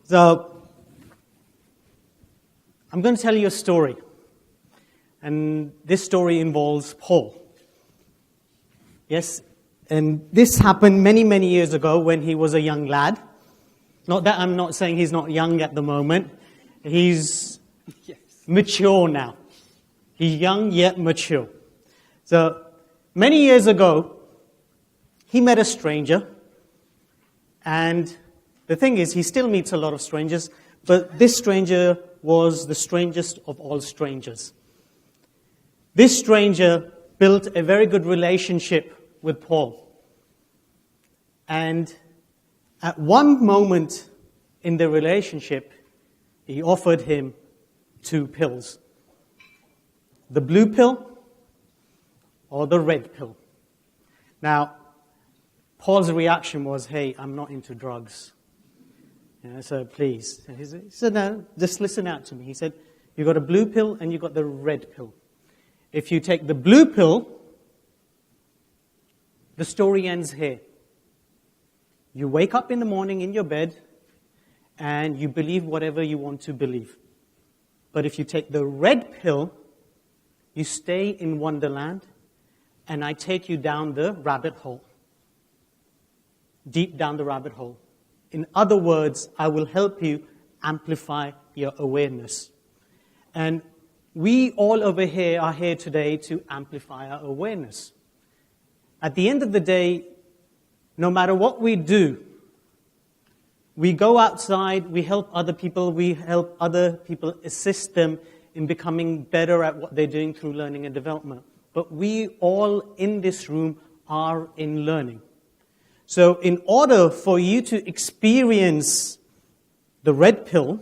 So, I'm going to tell you a story. And this story involves Paul. Yes, and this happened many, many years ago when he was a young lad. Not that I'm not saying he's not young at the moment. He's mature now. He's young yet mature. So, many years ago, he met a stranger. And the thing is, he still meets a lot of strangers, but this stranger was the strangest of all strangers. This stranger built a very good relationship with Paul. And at one moment in the relationship, he offered him 2 pills. The blue pill or the red pill. Now, Paul's reaction was, hey, I'm not into drugs. So please. And he said, no, just listen out to me. He said, you got a blue pill and you got the red pill. If you take the blue pill, the story ends here. You wake up in the morning in your bed and you believe whatever you want to believe. But if you take the red pill, you stay in Wonderland and I take you down the rabbit hole. Deep down the rabbit hole. In other words, I will help you amplify your awareness. And we all over here are here today to amplify our awareness. At the end of the day, no matter what we do, we go outside, we help other people, assist them in becoming better at what they're doing through learning and development. But we all in this room are in learning. So in order for you to experience the red pill,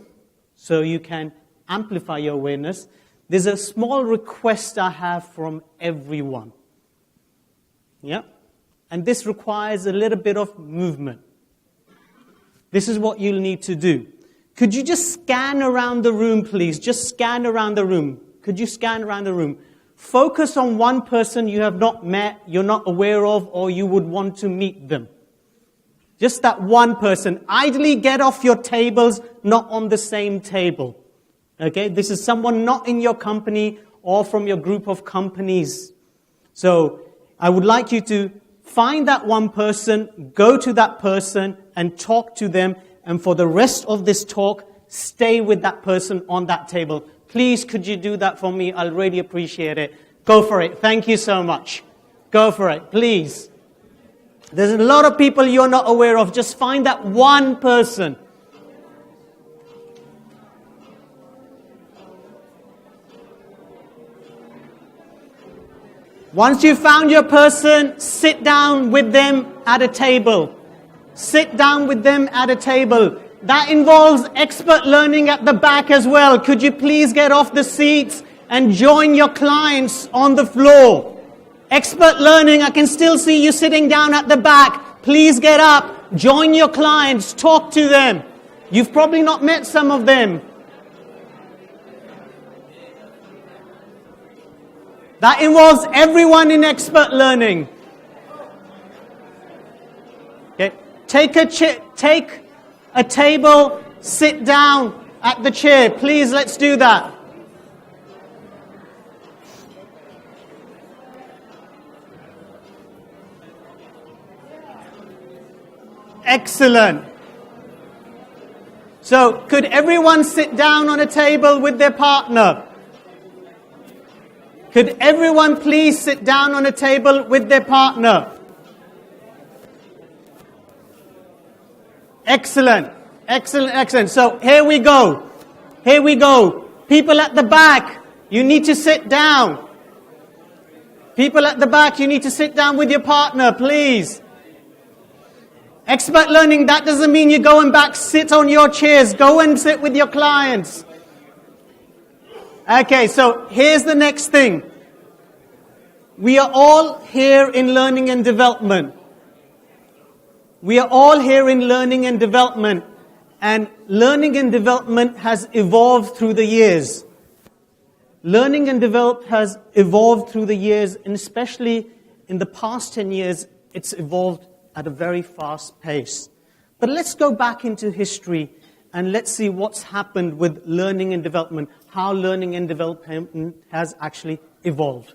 so you can amplify your awareness, there's a small request I have from everyone. Yeah? And this requires a little bit of movement. This is what you'll need to do. Could you just scan around the room, please? Just scan around the room. Could you scan around the room? Focus on one person you have not met, you're not aware of, or you would want to meet them. Just that one person. Ideally, get off your tables, not on the same table. Okay? This is someone not in your company or from your group of companies. So, I would like you to find that one person, go to that person and talk to them. And for the rest of this talk, stay with that person on that table. Please, could you do that for me? I'll really appreciate it. Go for it. Thank you so much. Go for it, please. There's a lot of people you're not aware of. Just find that one person. Once you've found your person, sit down with them at a table. Sit down with them at a table. That involves expert learning at the back as well. Could you please get off the seats and join your clients on the floor? Expert learning, I can still see you sitting down at the back. Please get up, join your clients, talk to them. You've probably not met some of them. That involves everyone in expert learning. Okay. Take a table, sit down at the chair. Please, let's do that. Excellent. So, could everyone sit down on a table with their partner? Could everyone please sit down on a table with their partner? Excellent. Excellent, excellent. So, here we go. Here we go. People at the back, you need to sit down. People at the back, you need to sit down with your partner, please. Expert learning, that doesn't mean you're going back, sit on your chairs. Go and sit with your clients. Okay, so here's the next thing. We are all here in learning and development. We are all here in learning and development. And learning and development has evolved through the years. Learning and development has evolved through the years, and especially in the past 10 years, it's evolved at a very fast pace. But let's go back into history and let's see what's happened with learning and development, how learning and development has actually evolved.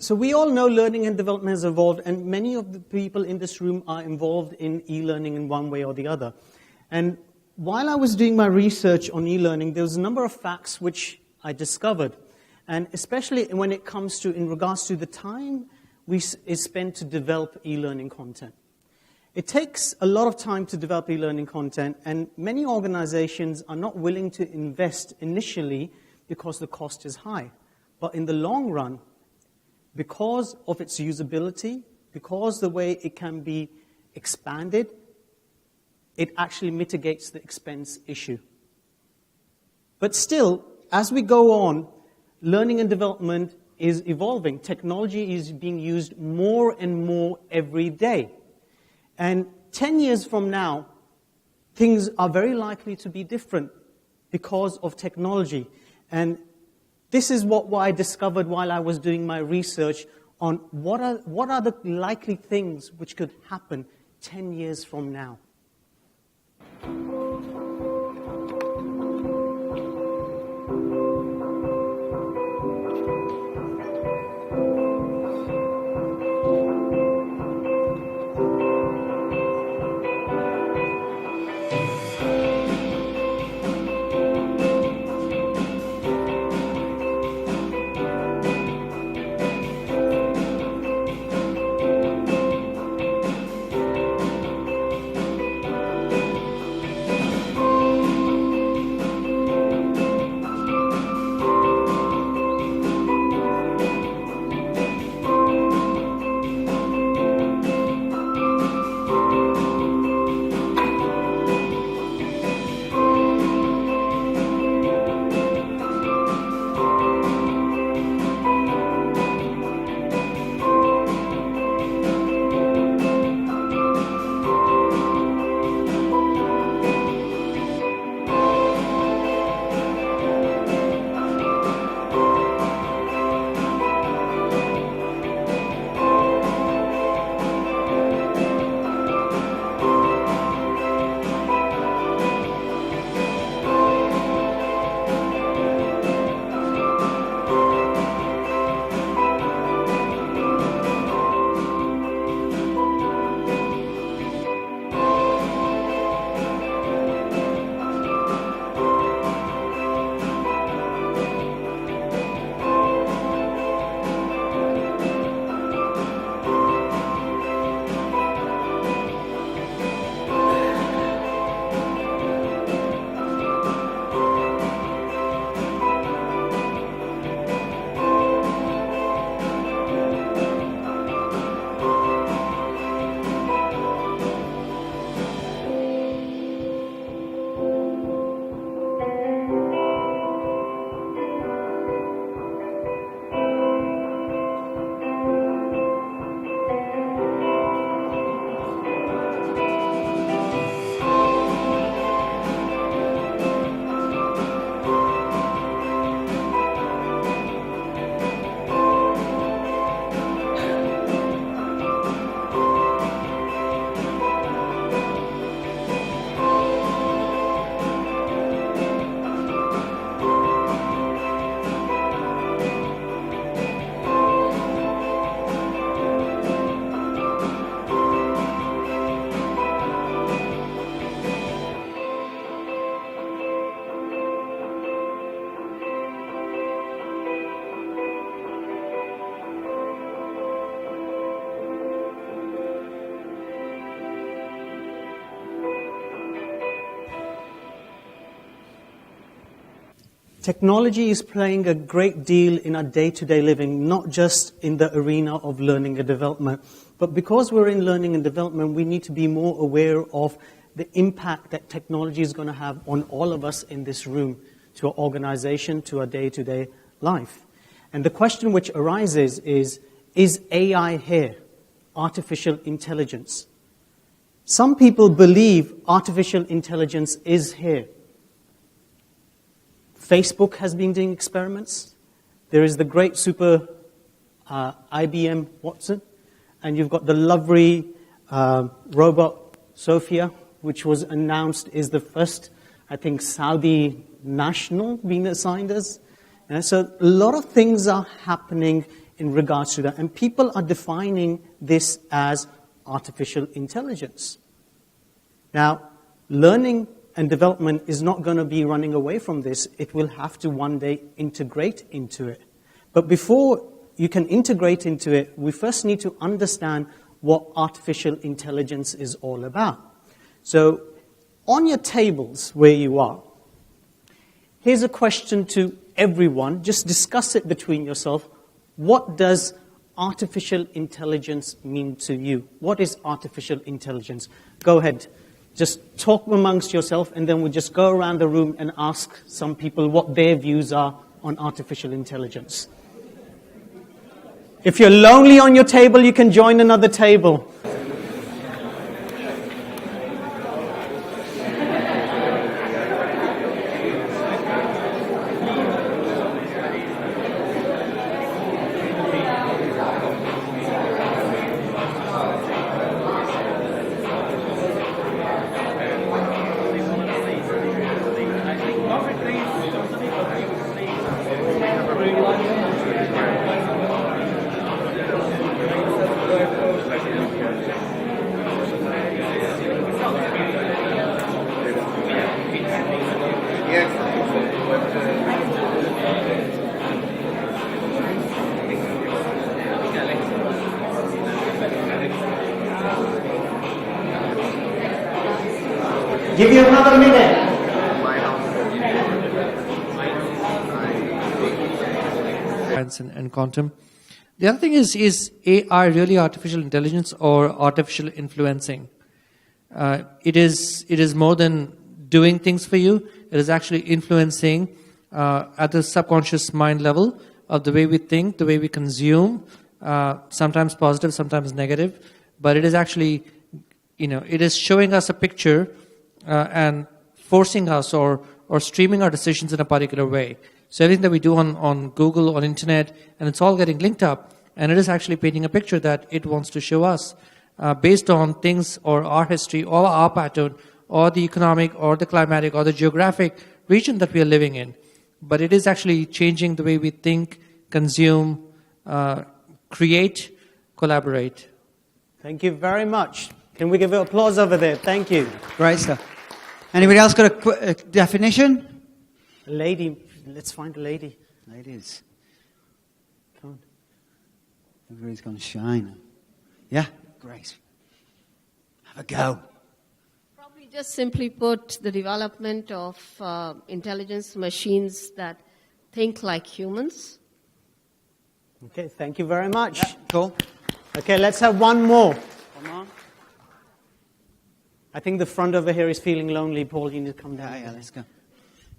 So we all know learning and development has evolved, and many of the people in this room are involved in e-learning in one way or the other. And while I was doing my research on e-learning, there was a number of facts which I discovered. And especially when it comes to, in regards to the time is spent to develop e-learning content. It takes a lot of time to develop e-learning content, and many organizations are not willing to invest initially because the cost is high. But in the long run, because of its usability, because the way it can be expanded, it actually mitigates the expense issue. But still, as we go on, learning and development is evolving. Technology is being used more and more every day. And 10 years from now, things are very likely to be different because of technology. And this is what I discovered while I was doing my research on what are the likely things which could happen 10 years from now. Technology is playing a great deal in our day-to-day living, not just in the arena of learning and development. But because we're in learning and development, we need to be more aware of the impact that technology is going to have on all of us in this room, to our organization, to our day-to-day life. And the question which arises is AI here? Artificial intelligence. Some people believe artificial intelligence is here. Facebook has been doing experiments. There is the great super IBM Watson, and you've got the lovely robot Sophia, which was announced is the first, I think, Saudi national being assigned as. So a lot of things are happening in regards to that, and people are defining this as artificial intelligence. Now, learning and development is not going to be running away from this. It will have to one day integrate into it. But before you can integrate into it, we first need to understand what artificial intelligence is all about. So, on your tables where you are, here's a question to everyone. Just discuss it between yourself. What does artificial intelligence mean to you? What is artificial intelligence? Go ahead. Just talk amongst yourself, and then we'll just go around the room and ask some people what their views are on artificial intelligence. If you're lonely on your table, you can join another table. Give you another minute. And quantum. The other thing is AI really artificial intelligence or artificial influencing? It is more than doing things for you. It is actually influencing at the subconscious mind level of the way we think, the way we consume, sometimes positive, sometimes negative. But it is actually, it is showing us a picture and forcing us or streaming our decisions in a particular way. So everything that we do on Google, on internet, and it's all getting linked up, and it is actually painting a picture that it wants to show us based on things or our history or our pattern or the economic or the climatic or the geographic region that we are living in. But it is actually changing the way we think, consume, create, collaborate. Thank you very much. Can we give an applause over there? Thank you. Great stuff. Anybody else got a definition? A lady. Let's find a lady. Ladies. Come on. Everybody's going to shine. Yeah? Great. Have a go. Probably just simply put, the development of intelligence machines that think like humans. Okay, thank you very much. Yeah, cool. Okay, let's have one more. Come on. I think the front over here is feeling lonely. Paul, you need to come down. Yeah, let's go.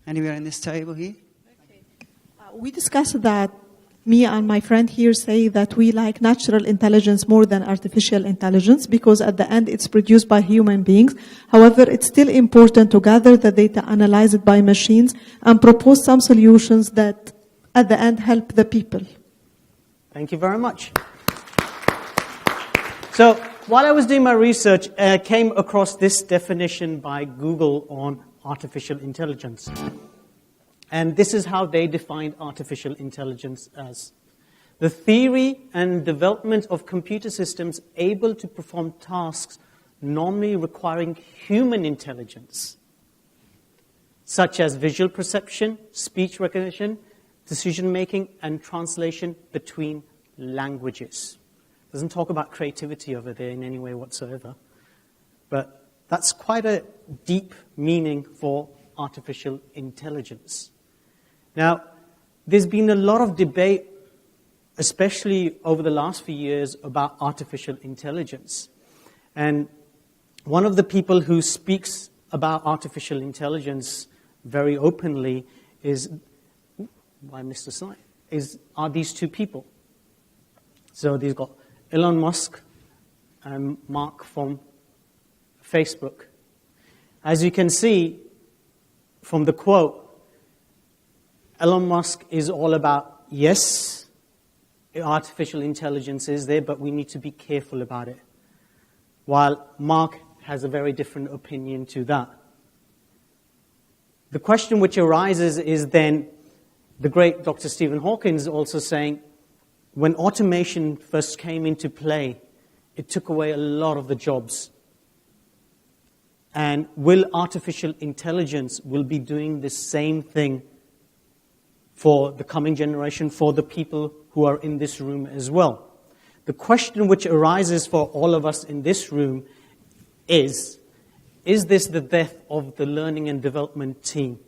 Anywhere in this table here? Okay. We discussed that me and my friend here say that we like natural intelligence more than artificial intelligence because at the end it's produced by human beings. However, it's still important to gather the data, analyze it by machines, and propose some solutions that at the end help the people. Thank you very much. So, while I was doing my research, I came across this definition by Google on artificial intelligence. And this is how they defined artificial intelligence as the theory and development of computer systems able to perform tasks normally requiring human intelligence, such as visual perception, speech recognition, decision-making, and translation between languages. Doesn't talk about creativity over there in any way whatsoever. But that's quite a deep meaning for artificial intelligence. Now, there's been a lot of debate, especially over the last few years, about artificial intelligence. And one of the people who speaks about artificial intelligence very openly are these two people. So they've got Elon Musk and Mark from Facebook. As you can see from the quote, Elon Musk is all about, yes, artificial intelligence is there, but we need to be careful about it. While Mark has a very different opinion to that. The question which arises is then, the great Dr. Stephen Hawking is also saying, when automation first came into play, it took away a lot of the jobs. And will artificial intelligence will be doing the same thing for the coming generation, for the people who are in this room as well? The question which arises for all of us in this room is this the death of the learning and development team?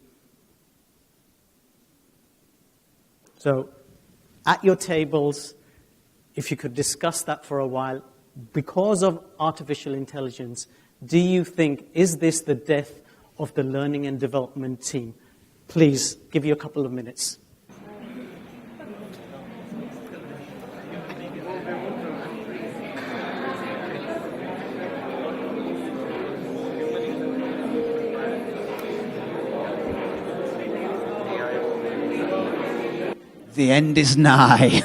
So, at your tables, if you could discuss that for a while, because of artificial intelligence, do you think, is this the death of the learning and development team? Please, give you a couple of minutes. The end is nigh.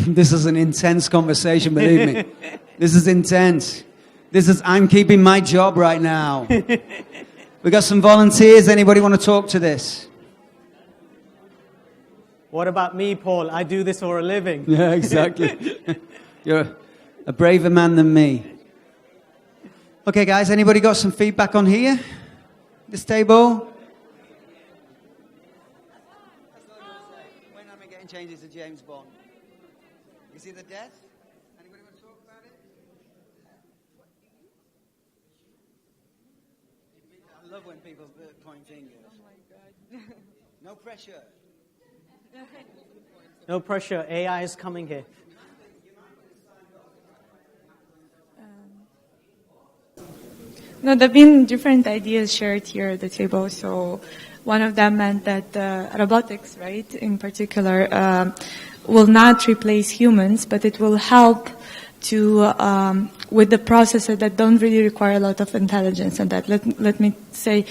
This is an intense conversation, believe me. This is intense. I'm keeping my job right now. We got some volunteers. Anybody want to talk to this? What about me, Paul? I do this for a living. Yeah, exactly. You're a braver man than me. Okay, guys, anybody got some feedback on here? This table? When am I getting changes to James Bond? Is it the death? Anybody want to talk about it? I love when people point fingers. Oh my God. No pressure. No pressure. AI is coming here. No, there have been different ideas shared here at the table. So one of them meant that robotics, right, in particular, will not replace humans, but it will help to with the processes that don't really require a lot of intelligence, and that let me say,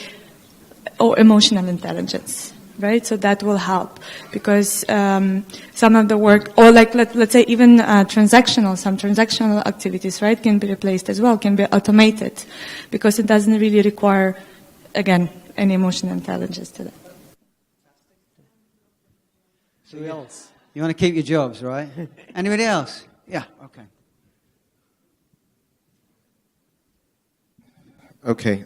or emotional intelligence, right? So that will help because some of the work, or like let's say even some transactional activities, right, can be replaced as well, can be automated, because it doesn't really require, again, any emotional intelligence to that. Who else? You want to keep your jobs, right? Anybody else? Yeah, okay. Okay.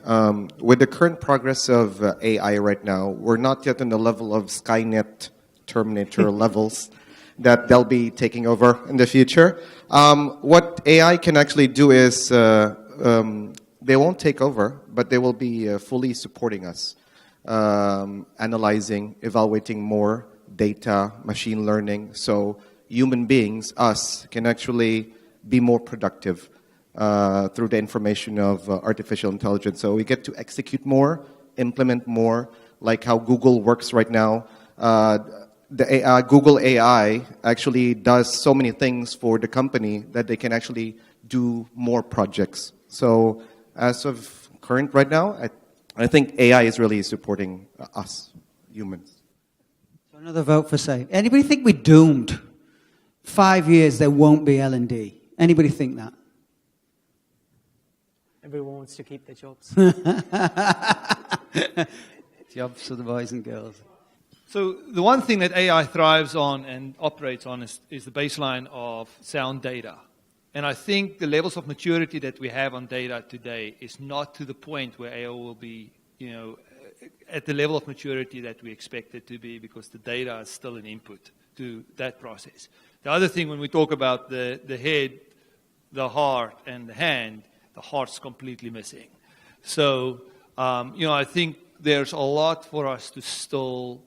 With the current progress of AI right now, we're not yet on the level of Skynet, Terminator levels that they'll be taking over in the future. What AI can actually do is they won't take over, but they will be fully supporting us, analyzing, evaluating more data, machine learning, so human beings, us, can actually be more productive through the information of artificial intelligence. So we get to execute more, implement more, like how Google works right now. Google AI actually does so many things for the company that they can actually do more projects. So as of current right now, I think AI is really supporting us, humans. Another vote for say. Anybody think we're doomed? 5 years there won't be L&D. Anybody think that? Everyone wants to keep their jobs. Jobs for the boys and girls. So the one thing that AI thrives on and operates on is the baseline of sound data. And I think the levels of maturity that we have on data today is not to the point where AI will be, at the level of maturity that we expect it to be, because the data is still an input to that process. The other thing, when we talk about the head, the heart, and the hand, the heart's completely missing. So, I think there's a lot for us to still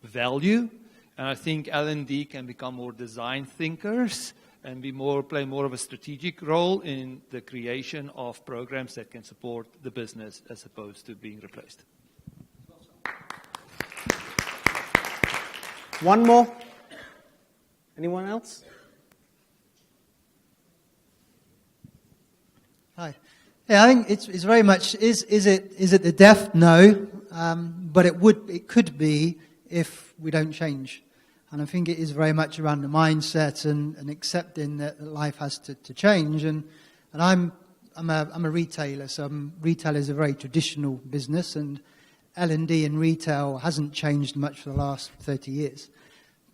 value, and I think L&D can become more design thinkers and play more of a strategic role in the creation of programs that can support the business as opposed to being replaced. One more? Anyone else? Hi. Yeah, I think it's very much, is it the death? No. But it could be if we don't change. And I think it is very much around the mindset and accepting that life has to change. And I'm a retailer, so retail is a very traditional business, and L&D in retail hasn't changed much for the last 30 years.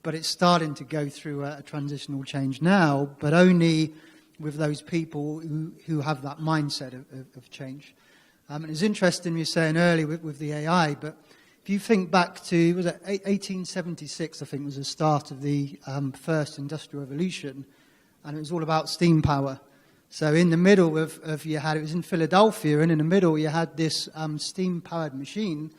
But it's starting to go through a transitional change now, but only with those people who have that mindset of change. And it's interesting you were saying earlier with the AI, but if you think back to, was it 1876, I think was the start of the first industrial revolution, and it was all about steam power. So in the middle it was in Philadelphia, and in the middle you had this steam-powered machine,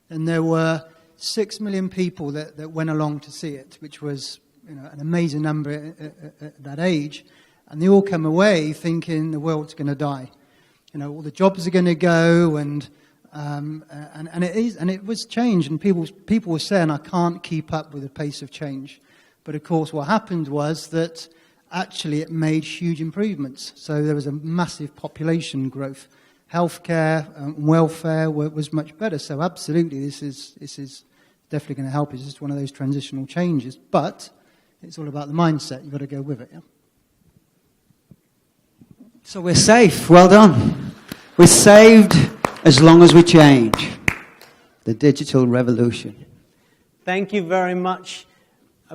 and there were 6 million people that went along to see it, which was an amazing number at that age. And they all come away thinking the world's going to die. All the jobs are going to go, and it was change. And people were saying, I can't keep up with the pace of change. But of course, what happened was that actually it made huge improvements. So there was a massive population growth. Healthcare, welfare was much better. So absolutely, this is definitely going to help. It's just one of those transitional changes. But it's all about the mindset. You've got to go with it. Yeah? So we're safe. Well done. We're saved as long as we change. The digital revolution. Thank you very much.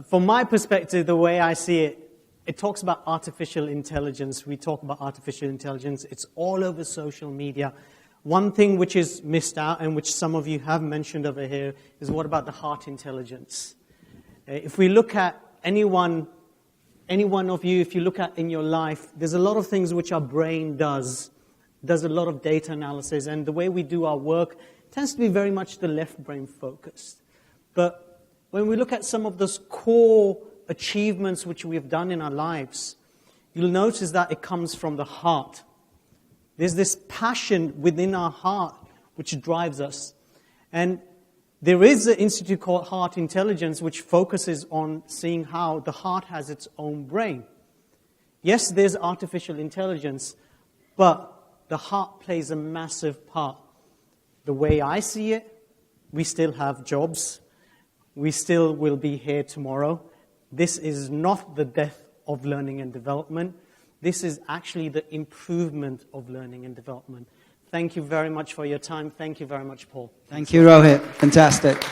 From my perspective, the way I see it, it talks about artificial intelligence. We talk about artificial intelligence. It's all over social media. One thing which is missed out, and which some of you have mentioned over here, is what about the heart intelligence? If we look at any one of you, if you look at in your life, there's a lot of things which our brain does a lot of data analysis, and the way we do our work tends to be very much the left brain focused. But when we look at some of those core achievements which we've done in our lives, you'll notice that it comes from the heart. There's this passion within our heart which drives us. And there is an institute called Heart Intelligence which focuses on seeing how the heart has its own brain. Yes, there's artificial intelligence, but the heart plays a massive part. The way I see it, we still have jobs. We still will be here tomorrow. This is not the death of learning and development. This is actually the improvement of learning and development. Thank you very much for your time. Thank you very much, Paul. Thank you, Rohit. Fantastic.